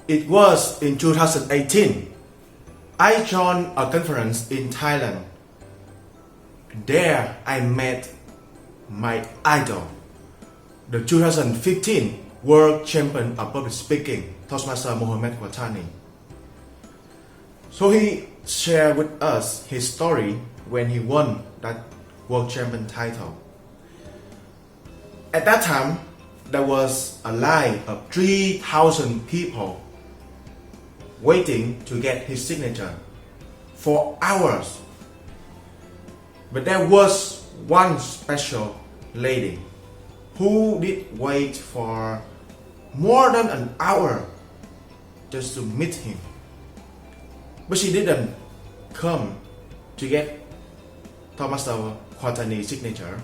It was in 2018. I joined a conference in Thailand. There I met my idol, the 2015 World Champion of Public Speaking, Toastmaster Mohammed Watani. So he shared with us his story when he won that World Champion title. At that time, there was a line of 3,000 people waiting to get his signature for hours. But there was one special lady who did wait for more than an hour just to meet him. But she didn't come to get Thomas Watani's signature.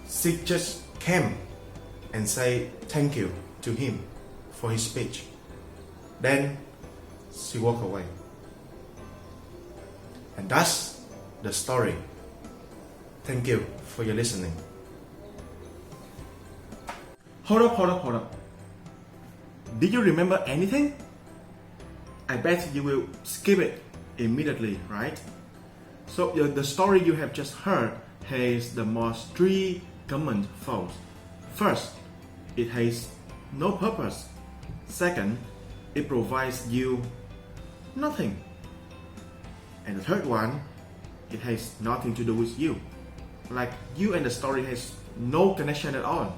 She just came and say thank you to him for his speech. Then she walked away. And that's the story. Thank you for your listening. Hold up. Did you remember anything? I bet you will skip it immediately, right? So the story you have just heard has the most three common faults. First, it has no purpose. Second, it provides you nothing. And the third one, it has nothing to do with you. Like you and the story has no connection at all.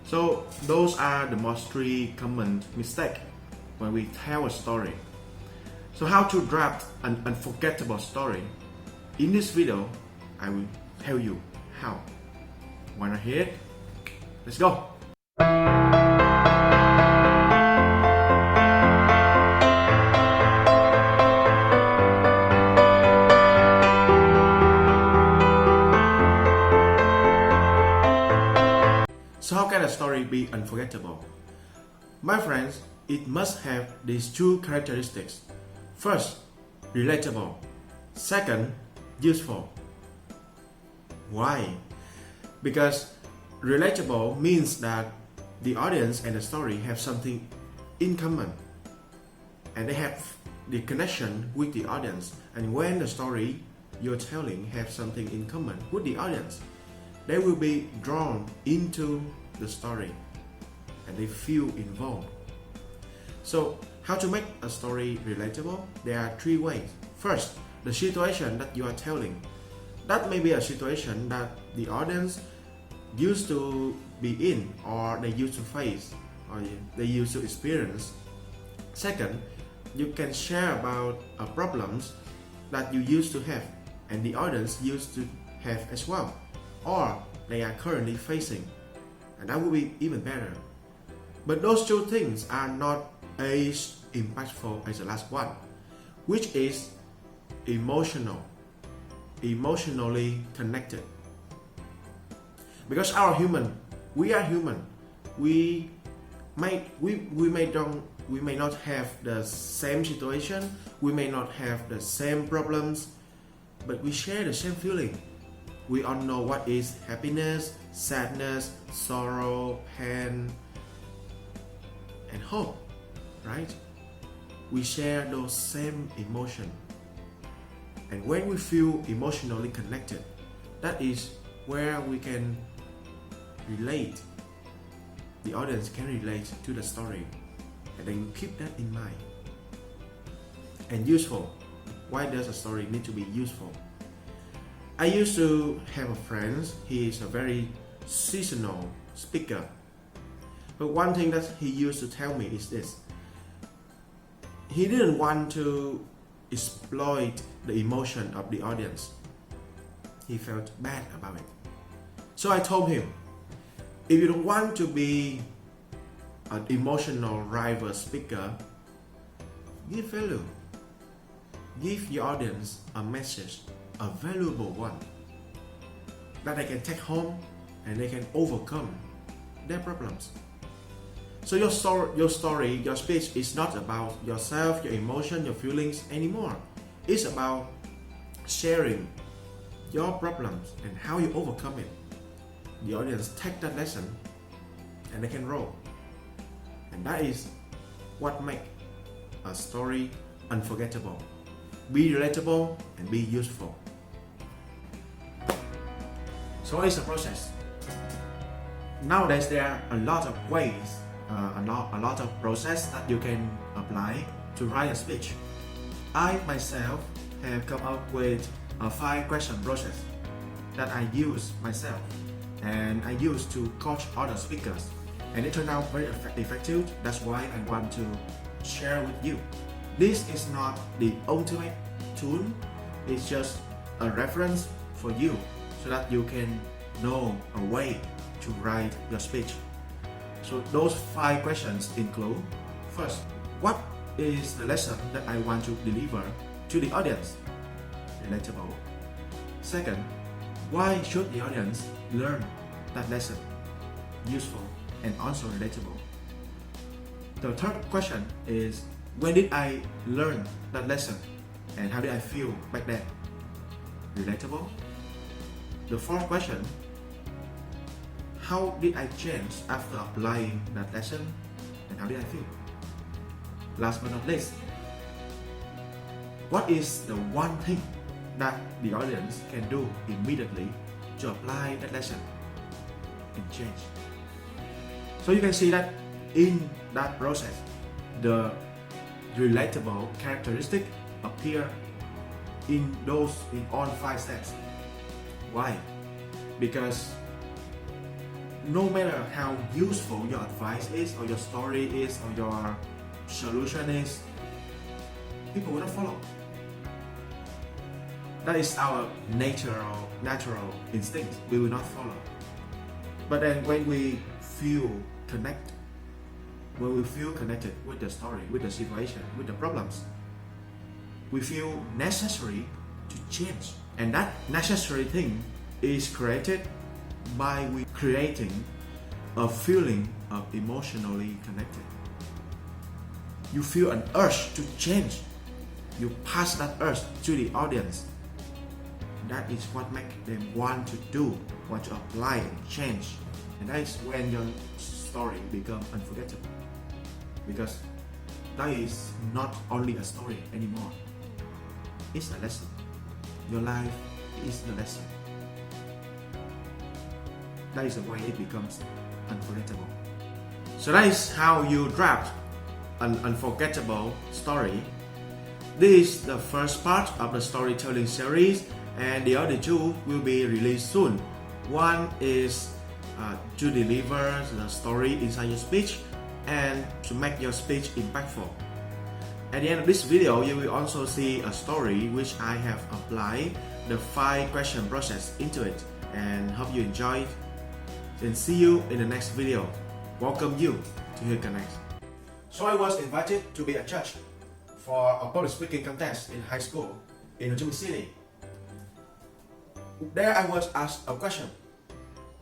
So those are the most three common mistakes when we tell a story. So how to draft an unforgettable story? In this video, I will tell you how. Wanna hear it? Let's go! So how can a story be unforgettable? My friends, it must have these two characteristics. First, relatable. Second, useful. Why? Because relatable means that the audience and the story have something in common, and they have the connection with the audience. And when the story you're telling have something in common with the audience, they will be drawn into the story and they feel involved. So how to make a story relatable? There are three ways. First, the situation that you are telling. That may be a situation that the audience used to be in, or they used to face, or they used to experience. Second, you can share about problems that you used to have and the audience used to have as well, or they are currently facing, and that will be even better. But those two things are not as impactful as the last one, which is emotionally connected. Because we are human. We may not have the same situation, we may not have the same problems, but we share the same feeling. We all know what is happiness, sadness, sorrow, pain, and hope, right? We share those same emotions. And when we feel emotionally connected, that is where we can relate. The audience can relate to the story, and then keep that in mind. And useful. Why does a story need to be useful? I used to have a friend. He is a very seasonal speaker. But one thing that he used to tell me is this: he didn't want to exploit the emotion of the audience. He felt bad about it. So I told him, if you don't want to be an emotional rival speaker, give value. Give your audience a message, a valuable one, that they can take home and they can overcome their problems. So your story, your speech is not about yourself, your emotion, your feelings anymore. It's about sharing your problems and how you overcome it. The audience take that lesson and they can roll. And that is what makes a story unforgettable. Be relatable and be useful. So it's a process. Nowadays there are a lot of ways, a lot of process that you can apply to write a speech. I myself have come up with a 5-question process that I use myself, and I use to coach other speakers, and it turned out very effective. That's why I want to share with you. This is not the ultimate tool, it's just a reference for you so that you can know a way to write your speech. So those 5 questions include: first, what is the lesson that I want to deliver to the audience? Relatable. Second, why should the audience learn that lesson? Useful and also relatable. The third question is, when did I learn that lesson and how did I feel back then? Relatable. The fourth question, how did I change after applying that lesson and how did I feel? Last but not least, what is the one thing that the audience can do immediately to apply that lesson and change? So you can see that in that process, the relatable characteristic appear in all 5 steps. Why? Because no matter how useful your advice is, or your story is, or your solution is, people will not follow. That is our natural instinct. We will not follow. But then when we feel connected with the story, with the situation, with the problems, we feel necessary to change. And that necessary thing is created by we creating a feeling of emotionally connected. You feel an urge to change. You pass that urge to the audience. That is what makes them want to do, want to apply and change. And that is when your story becomes unforgettable. Because that is not only a story anymore. It's a lesson. Your life is the lesson. That is the way it becomes unforgettable. So that is how you draft an unforgettable story. This is the first part of the storytelling series, and the other 2 will be released soon. One is to deliver the story inside your speech and to make your speech impactful. At the end of this video, you will also see a story which I have applied the 5-question process into it, and hope you enjoy it. And see you in the next video. Welcome you to Here Connect. So I was invited to be a judge for a public speaking contest in high school in Ho Chi Minh City. There I was asked a question: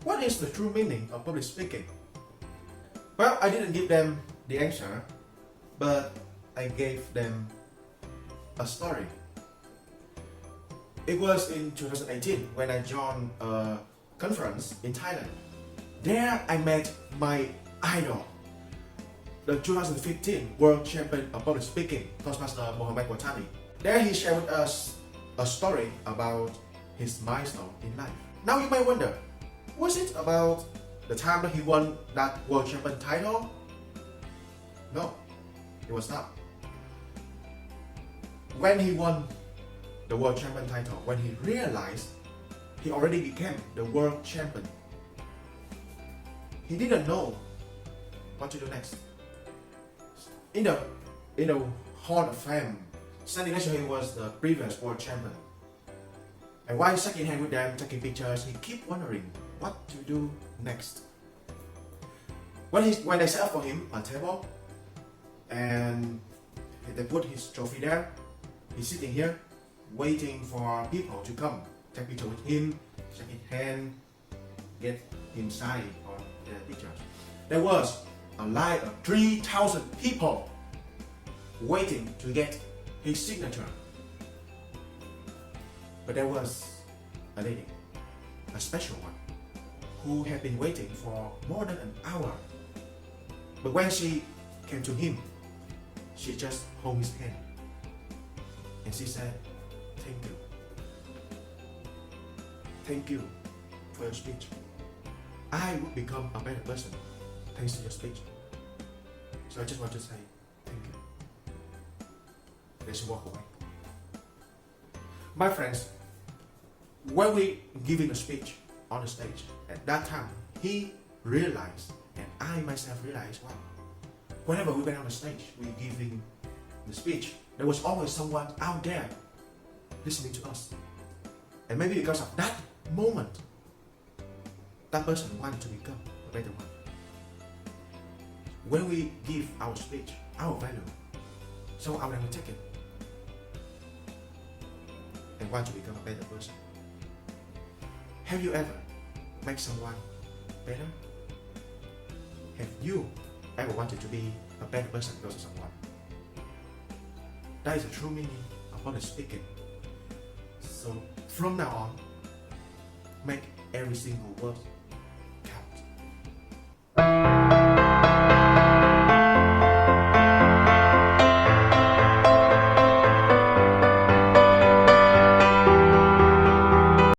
what is the true meaning of public speaking? Well, I didn't give them the answer, but I gave them a story. It was in 2018 when I joined a conference in Thailand. There I met my idol, the 2015 World Champion of Public Speaking, Toastmaster Mohammed Watani. There he shared with us a story about his milestone in life. Now you might wonder, was it about the time that he won that World Champion title? No, it was not. When he won the World Champion title, when he realized he already became the World Champion, he didn't know what to do next. In the Hall of Fame, standing next to him was the previous World Champion. And while shaking hands with them, taking pictures, he kept wondering what to do next. When they set up for him a table, and they put his trophy there, he's sitting here, waiting for people to come, take picture with him, shake his hand, get him signed on the pictures. There was a line of 3,000 people waiting to get his signature. But there was a lady, a special one, who had been waiting for more than an hour. But when she came to him, she just held his hand and she said, "Thank you. Thank you for your speech. I will become a better person thanks to your speech. So I just want to say thank you." Then she walked away. My friends, when we giving a speech on the stage, at that time, he realized, and I myself realized, wow, whenever we went on the stage, we giving the speech, there was always someone out there listening to us. And maybe because of that moment, that person wanted to become a better one. When we give our speech, our value, so our will take it and want to become a better person. Have you ever make someone better? Have you ever wanted to be a better person because of someone? That is the true meaning of public speaking. So from now on, make every single word